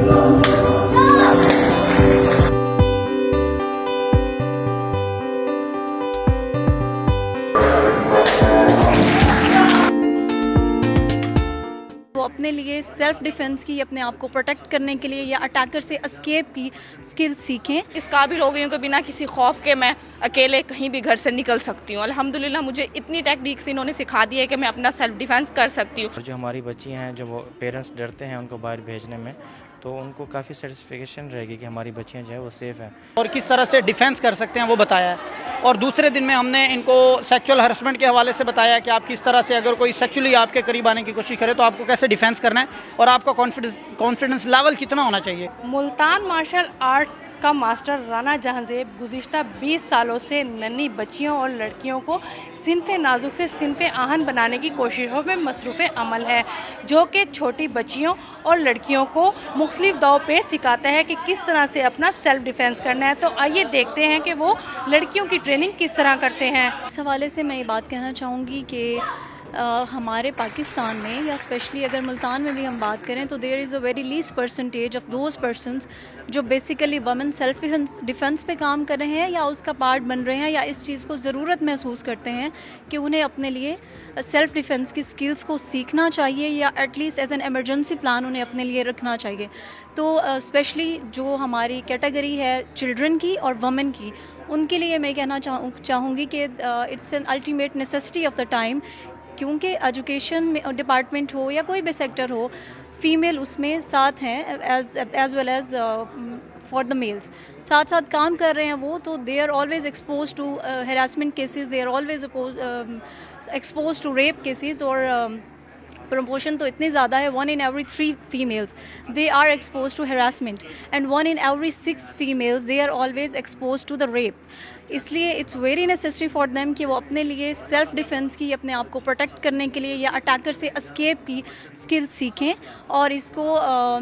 वो अपने लिए सेल्फ डिफेंस की, अपने आप को प्रोटेक्ट करने के लिए या अटैकर से एस्केप की स्किल सीखें। इस काबिल हो गई हूँ कि बिना किसी खौफ के मैं अकेले कहीं भी घर से निकल सकती हूँ। अल्हम्दुलिल्लाह मुझे इतनी टेक्निक्स इन्होंने सिखा दी है कि मैं अपना सेल्फ डिफेंस कर सकती हूँ। और जो हमारी बच्ची हैं, जो वो पेरेंट्स डरते हैं उनको बाहर भेजने में, तो उनको काफ़ी सेटिस्फिकेशन रहेगी कि हमारी बच्चियां जो है वो सेफ़ हैं। और किस तरह से डिफेंस कर सकते हैं वो बताया है। और दूसरे दिन में हमने इनको सेक्सुअल हरासमेंट के हवाले से बताया कि आप किस तरह से अगर कोई सेक्सुअली आपके करीब आने की कोशिश करे तो आपको कैसे डिफेंस करना है और आपका कॉन्फिडेंस लेवल कितना होना चाहिए। मुल्तान मार्शल आर्ट्स का मास्टर राना जहांजेब गुज़िश्ता 20 सालों से नन्ही बच्चियों और लड़कियों को सिनफ़े नाजुक से सिनफ़े आहन बनाने की कोशिशों में मसरूफ़ अमल है, जो कि छोटी बच्चियों और लड़कियों को मुख्तलिफ दाव पे सिखाता है कि किस तरह से अपना सेल्फ डिफेंस करना है। तो आइए देखते हैं कि वो लड़कियों की ट्रेनिंग किस तरह करते हैं। इस हवाले से मैं ये बात कहना चाहूँगी कि हमारे पाकिस्तान में या स्पेशली अगर मुल्तान में भी हम बात करें तो there is a very least percentage of those persons जो बेसिकली वमेन सेल्फ डिफेंस पे काम कर रहे हैं या उसका पार्ट बन रहे हैं या इस चीज़ को ज़रूरत महसूस करते हैं कि उन्हें अपने लिए सेल्फ डिफेंस की स्किल्स को सीखना चाहिए या at least as an emergency plan उन्हें अपने लिए रखना चाहिए। तो स्पेशली जो हमारी कैटेगरी है चिल्ड्रन की और वमेन की, उनके लिए मैं कहना चाहूँगी कि it's an ultimate necessity of the time, क्योंकि एजुकेशन में डिपार्टमेंट हो या कोई भी सेक्टर हो, फीमेल उसमें साथ हैं as well as for the males, साथ साथ काम कर रहे हैं वो। तो they are always expose to harassment cases, they are always expose to rape cases. और प्रपोर्शन तो इतनी ज़्यादा है, 1 in every 3 females they are exposed to harassment and 1 in every 6 females they are always exposed to the rape। इसलिए it's very necessary for them कि वो अपने लिए सेल्फ डिफेंस की, अपने आप को प्रोटेक्ट करने के लिए या अटैकर से एस्केप की स्किल सीखें। और इसको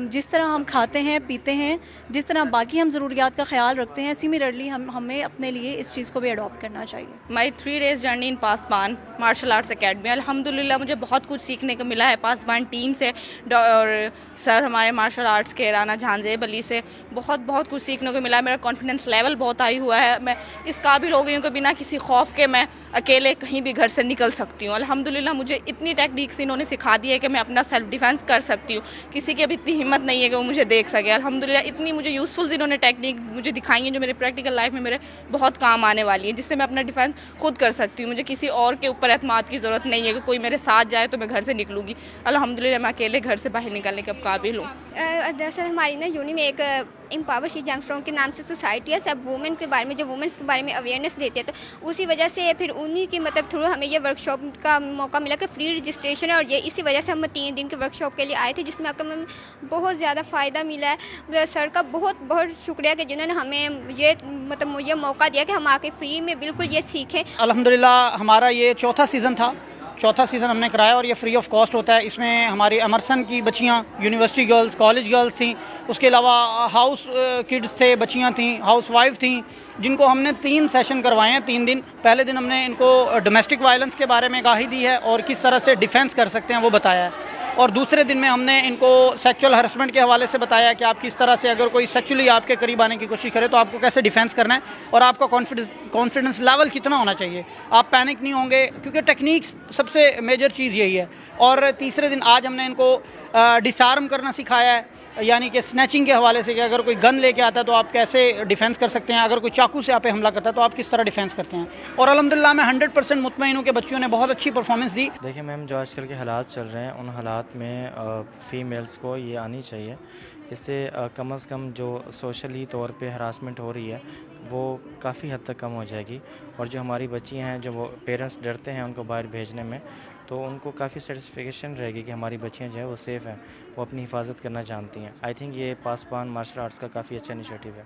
जिस तरह हम खाते हैं पीते हैं, जिस तरह बाकी हम ज़रूरियात का ख्याल रखते हैं, सिमिलरली हमें अपने लिए इस चीज़ को भी अडॉप्ट करना चाहिए। My 3 days journey in Pasban martial arts academy, अल्हम्दुलिल्लाह मुझे बहुत कुछ सीखने को मिला है पासबान टीम से और सर हमारे मार्शल आर्ट्स के राना जहांजेब अली से बहुत कुछ सीखने को मिला है। मेरा कॉन्फिडेंस लेवल बहुत हाई हुआ है। मैं इस काबिल हो गई हूँ कि बिना किसी खौफ के मैं अकेले कहीं भी घर से निकल सकती हूँ। अल्हम्दुलिल्लाह मुझे इतनी टेक्निक्स इन्होंने सिखा दी है कि मैं अपना सेल्फ डिफेंस कर सकती हूँ। किसी की अभी इतनी हिम्मत नहीं है कि वो मुझे देख सके। अल्हम्दुलिल्लाह इतनी मुझे यूज़फुल इन्होंने टेक्निक मुझे दिखाई है जो मेरे प्रैक्टिकल लाइफ में मेरे बहुत काम आने वाली है, जिससे मैं अपना डिफेंस खुद कर सकती हूँ। मुझे किसी और के ऊपर एतमाद की ज़रूरत नहीं है कि कोई मेरे साथ जाए तो मैं घर से निकलूँगी। अल्हम्दुलिल्लाह मैं अकेले घर से बाहर निकलने के काबिल हूँ। दरअसल हमारी ना यूनी में एक एम्पावर शी जंगस्ट्रॉन्ग के नाम से सोसाइटी है, सब वुमेन के बारे में, जो वुमेन्स के बारे में अवेयरनेस देते हैं। तो उसी वजह से फिर उन्हीं की मतलब थ्रू हमें ये वर्कशॉप का मौका मिला कि फ्री रजिस्ट्रेशन है और ये इसी वजह से हम 3 दिन के वर्कशॉप के लिए आए थे, जिसमें हमें बहुत ज़्यादा फ़ायदा मिला है। सर का बहुत शुक्रिया कि जिन्होंने हमें ये मतलब मुझे मौका दिया कि हम आके फ्री में बिल्कुल ये सीखें। अल्हम्दुलिल्लाह हमारा ये चौथा सीज़न था, चौथा सीज़न हमने कराया और ये फ्री ऑफ कॉस्ट होता है। इसमें हमारी अमरसन की बच्चियाँ, यूनिवर्सिटी गर्ल्स, कॉलेज गर्ल्स थी, उसके अलावा हाउस किड्स थे, बच्चियाँ थीं, हाउस वाइफ थीं, जिनको हमने 3 सेशन करवाए हैं। 3 दिन, पहले दिन हमने इनको डोमेस्टिक वायलेंस के बारे में आगाही दी है और किस तरह से डिफेंस कर सकते हैं वो बताया है। और दूसरे दिन में हमने इनको सेक्सुअल हरासमेंट के हवाले से बताया कि आप किस तरह से अगर कोई सेक्सुअली आपके करीब आने की कोशिश करे तो आपको कैसे डिफेंस करना है और आपका कॉन्फिडेंस लेवल कितना होना चाहिए। आप पैनिक नहीं होंगे, क्योंकि टेक्निक्स सबसे मेजर चीज़ यही है। और तीसरे दिन आज हमने इनको डिसआर्म करना सिखाया है, यानी कि स्नैचिंग के हवाले से कि अगर कोई गन लेके आता है तो आप कैसे डिफेंस कर सकते हैं, अगर कोई चाकू से आप पे हमला करता है तो आप किस तरह डिफेंस करते हैं। और अल्हम्दुलिल्लाह मैं 100% मुतमईन हूँ कि बच्चियों ने बहुत अच्छी परफॉर्मेंस दी। देखिए मैम, जो आजकल के हालात चल रहे हैं उन हालात में फ़ीमेल्स को ये आनी चाहिए। इससे कम से कम जो सोशली तौर पे हरासमेंट हो रही है वो काफ़ी हद तक कम हो जाएगी। और जो हमारी बच्चियां हैं, जो वो पेरेंट्स डरते हैं उनको बाहर भेजने में, तो उनको काफ़ी सेटिस्फिकेशन रहेगी कि हमारी बच्चियां जो है वो सेफ़ हैं, वो अपनी हिफाजत करना जानती हैं। आई थिंक ये पासबान मार्शल आर्ट्स का काफ़ी अच्छा इनिशिएटिव है।